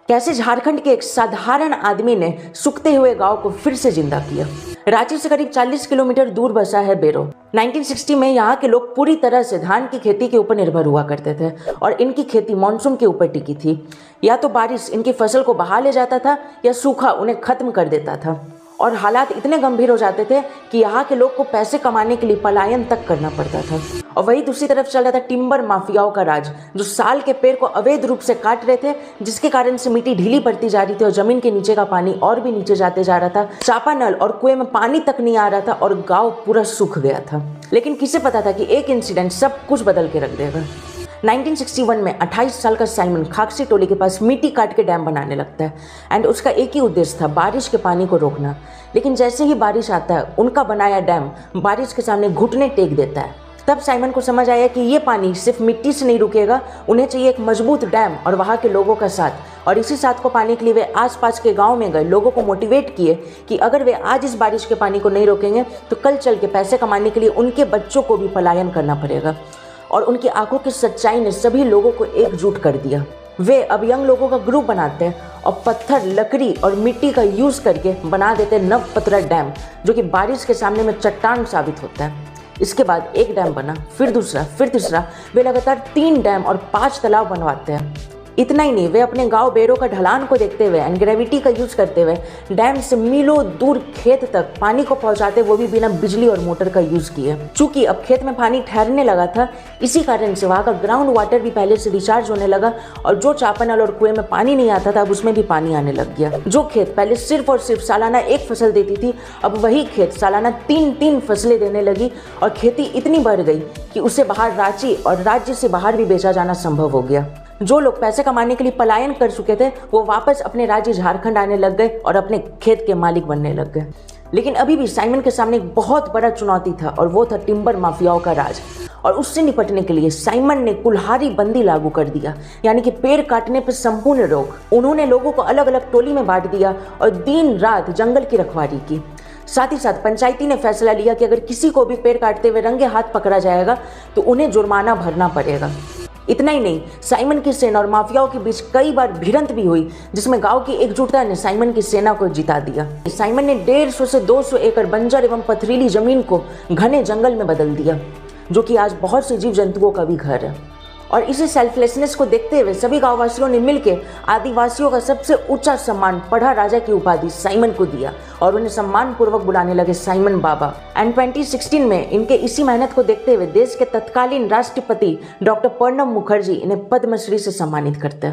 कैसे झारखंड के एक साधारण आदमी ने सूखते हुए गांव को फिर से जिंदा किया। रांची से करीब 40 किलोमीटर दूर बसा है बेरो। 1960 में यहाँ के लोग पूरी तरह से धान की खेती के ऊपर निर्भर हुआ करते थे और इनकी खेती मानसून के ऊपर टिकी थी। या तो बारिश इनकी फसल को बहा ले जाता था या सूखा उन्हें खत्म कर देता था। और हालात इतने गंभीर हो जाते थे कि यहाँ के लोग को पैसे कमाने के लिए पलायन तक करना पड़ता था। और वही दूसरी तरफ चल रहा था टिम्बर माफियाओं का राज, जो साल के पेड़ को अवैध रूप से काट रहे थे, जिसके कारण से मिट्टी ढीली पड़ती जा रही थी और जमीन के नीचे का पानी और भी नीचे जाते जा रहा था। चापानल और कुएं में पानी तक नहीं आ रहा था और गाँव पूरा सूख गया था। लेकिन किसे पता था कि एक इंसिडेंट सब कुछ बदल के रख देगा। 1961 में 28 साल का साइमन खाकसी टोली के पास मिट्टी काट के डैम बनाने लगता है एंड उसका एक ही उद्देश्य था, बारिश के पानी को रोकना। लेकिन जैसे ही बारिश आता है, उनका बनाया डैम बारिश के सामने घुटने टेक देता है। तब साइमन को समझ आया कि ये पानी सिर्फ मिट्टी से नहीं रुकेगा, उन्हें चाहिए एक मजबूत डैम और वहाँ के लोगों का साथ। और इसी साथ को पाने के लिए वे आसपास के गांव में गए, लोगों को मोटिवेट किए कि अगर वे आज इस बारिश के पानी को नहीं रोकेंगे तो कल चल के पैसे कमाने के लिए उनके बच्चों को भी पलायन करना पड़ेगा। और उनकी आंखों की सच्चाई ने सभी लोगों को एकजुट कर दिया। वे अब यंग लोगों का ग्रुप बनाते हैं और पत्थर, लकड़ी और मिट्टी का यूज करके बना देते हैं नवपतरा डैम, जो कि बारिश के सामने में चट्टान साबित होता है। इसके बाद एक डैम बना, फिर दूसरा, फिर तीसरा। वे लगातार 3 डैम और 5 तालाब बनवाते हैं। इतना ही नहीं, वे अपने गांव बेरो का ढलान को देखते हुए एंड ग्रेविटी का यूज करते हुए डैम से मीलों दूर खेत तक पानी को पहुंचाते, वो भी बिना बिजली और मोटर का यूज किए। चूंकि अब खेत में पानी ठहरने लगा था, इसी कारण से वहाँ का ग्राउंड वाटर भी पहले से रिचार्ज होने लगा और जो चापानल और कुएं में पानी नहीं आता था, अब उसमें भी पानी आने लग गया। जो खेत पहले सिर्फ और सिर्फ सालाना 1 फसल देती थी, अब वही खेत सालाना 3-3 फसलें देने लगी और खेती इतनी बढ़ गई कि उसे बाहर रांची और राज्य से बाहर भी बेचा जाना संभव हो गया। जो लोग पैसे कमाने के लिए पलायन कर चुके थे, वो वापस अपने राज्य झारखंड आने लग गए और अपने खेत के मालिक बनने लग गए। लेकिन अभी भी साइमन के सामने एक बहुत बड़ा चुनौती था और वो था टिम्बर माफियाओं का राज। और उससे निपटने के लिए साइमन ने कुल्हाड़ी बंदी लागू कर दिया, यानी कि पेड़ काटने पर संपूर्ण रोक। उन्होंने लोगों को अलग अलग टोली में बांट दिया और दिन रात जंगल की रखवाली की। साथ ही साथ पंचायती ने फैसला लिया कि अगर किसी को भी पेड़ काटते हुए रंगे हाथ पकड़ा जाएगा तो उन्हें जुर्माना भरना पड़ेगा। इतना ही नहीं, साइमन की सेना और माफियाओं के बीच कई बार भिड़ंत भी हुई, जिसमें गांव की एकजुटता ने साइमन की सेना को जिता दिया। साइमन ने 150 से 200 एकड़ बंजर एवं पथरीली जमीन को घने जंगल में बदल दिया, जो कि आज बहुत से जीव जंतुओं का भी घर है। और इसी सेल्फलेसनेस को देखते हुए सभी गांववासियों ने मिलकर आदिवासियों का सबसे ऊंचा सम्मान पढ़ा राजा की उपाधि साइमन को दिया और उन्हें सम्मान पूर्वक बुलाने लगे साइमन बाबा। एंड 2016 में इनके इसी मेहनत को देखते हुए देश के तत्कालीन राष्ट्रपति डॉक्टर प्रणब मुखर्जी इन्हें पद्मश्री से सम्मानित करते हैं।